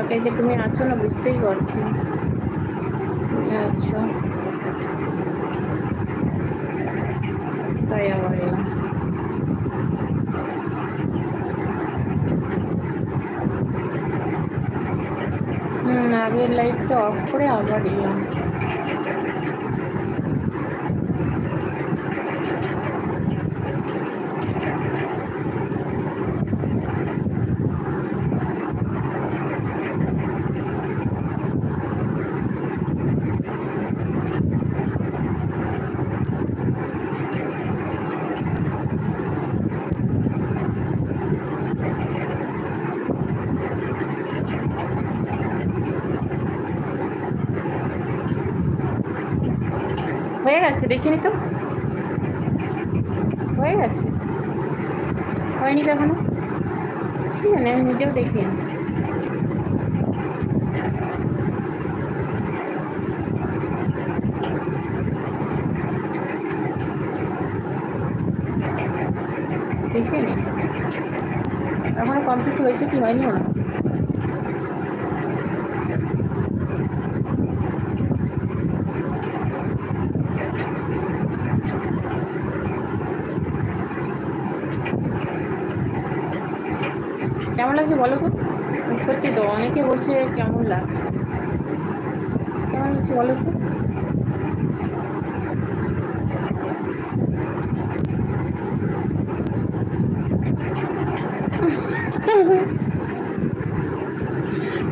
নেটওয়ার্কে যে তুমি আছো না বুঝতেই পারছি। আচ্ছা, তাই আবার এলাম। আগের লাইটটা অফ করে আবার এলাম। হয়ে গেছে, দেখিনি তো। হয়ে গেছে, হয়নি তো এখনো। কি জানি, আমি নিজেও দেখিনি। দেখিনি এখনো কমপ্লিট হয়েছে কি হয়নি না। কেমন লাগছে বলো তো? সত্যি তো, অনেকে বলছে কেমন লাগছে, কেমন লাগছে বলো তো?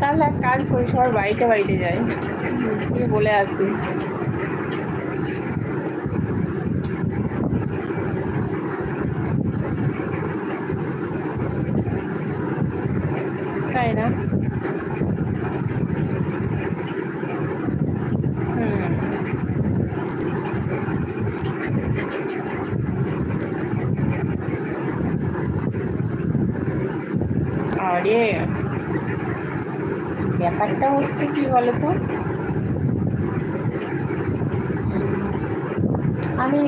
তাহলে এক কাজ করি, সবার বাড়িতে বাড়িতে যাই, গিয়ে বলে আসি। তাই না? আরে ব্যাপারটা হচ্ছে কি বলতো, আমি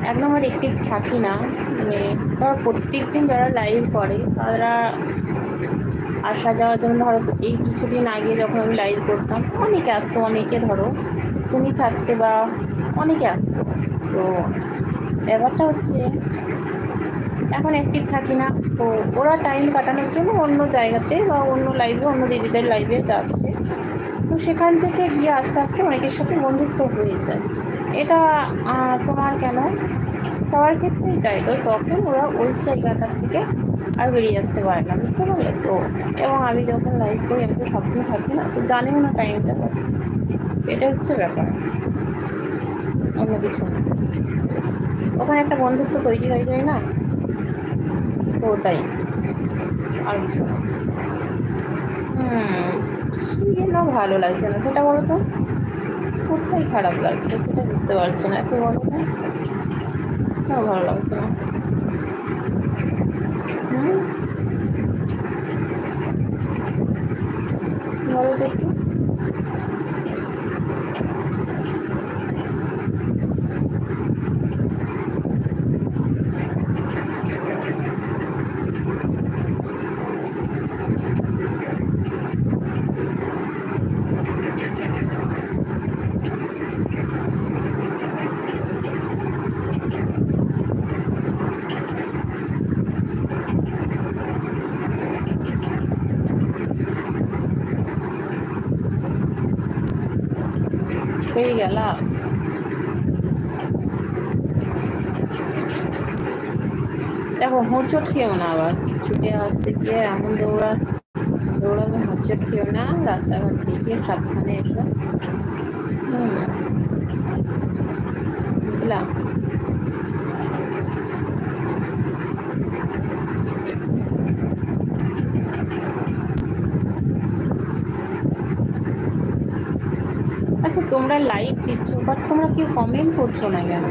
এক নম্বর অ্যাক্টিভ থাকি না। মানে ধরো প্রত্যেক দিন যারা লাইভ করে তারা আসা যাওয়ার জন্য, ধরো এই কিছুদিন আগে যখন আমি লাইভ করতাম অনেকে আসতো, অনেকে ধরো তুমি থাকতে বা অনেকে আসতো। তো ব্যাপারটা হচ্ছে এখন অ্যাক্টিভ থাকি না, তো ওরা টাইম কাটানোর জন্য অন্য জায়গাতে বা অন্য লাইভে, অন্য দিদিদের লাইভে যাচ্ছে। তো সেখান থেকে গিয়ে আস্তে আস্তে অনেকের সাথে বন্ধুত্ব হয়ে যায়। এটা তোমার কেন, সবার ক্ষেত্রেই তাই। তো তখন ওরা ওই জায়গাটার থেকে আর বেরিয়ে আসতে পারে না, বুঝতে পারলে তো। এবং আমি যখন লাইভ করি আমি তো সবদিন থাকি না, তো জানিও না টাইমটা। এটা হচ্ছে ব্যাপার, অন্য কিছু না। ওখানে একটা বন্ধুত্ব তৈরি হয়ে যায় না, তো ওটাই, আর কিছু না। কি যেন ভালো লাগছে না সেটা বলো তো, কোথায় খারাপ লাগছে সেটা বুঝতে পারছি না, একটু বলো না। ভালো লাগছে না। বলো তো একটু। হয়ে গেল। দেখো হোঁচট খেও না, আবার ছুটে আসতে গিয়ে এমন দৌড়াবে, হোঁচট খেও না, রাস্তাঘাট থেকে সাবধানে এসো। বুঝলাম। আচ্ছা তোমরা লাইভ দিচ্ছ, বাট তোমরা কেউ কমেন্ট করছো না কেন?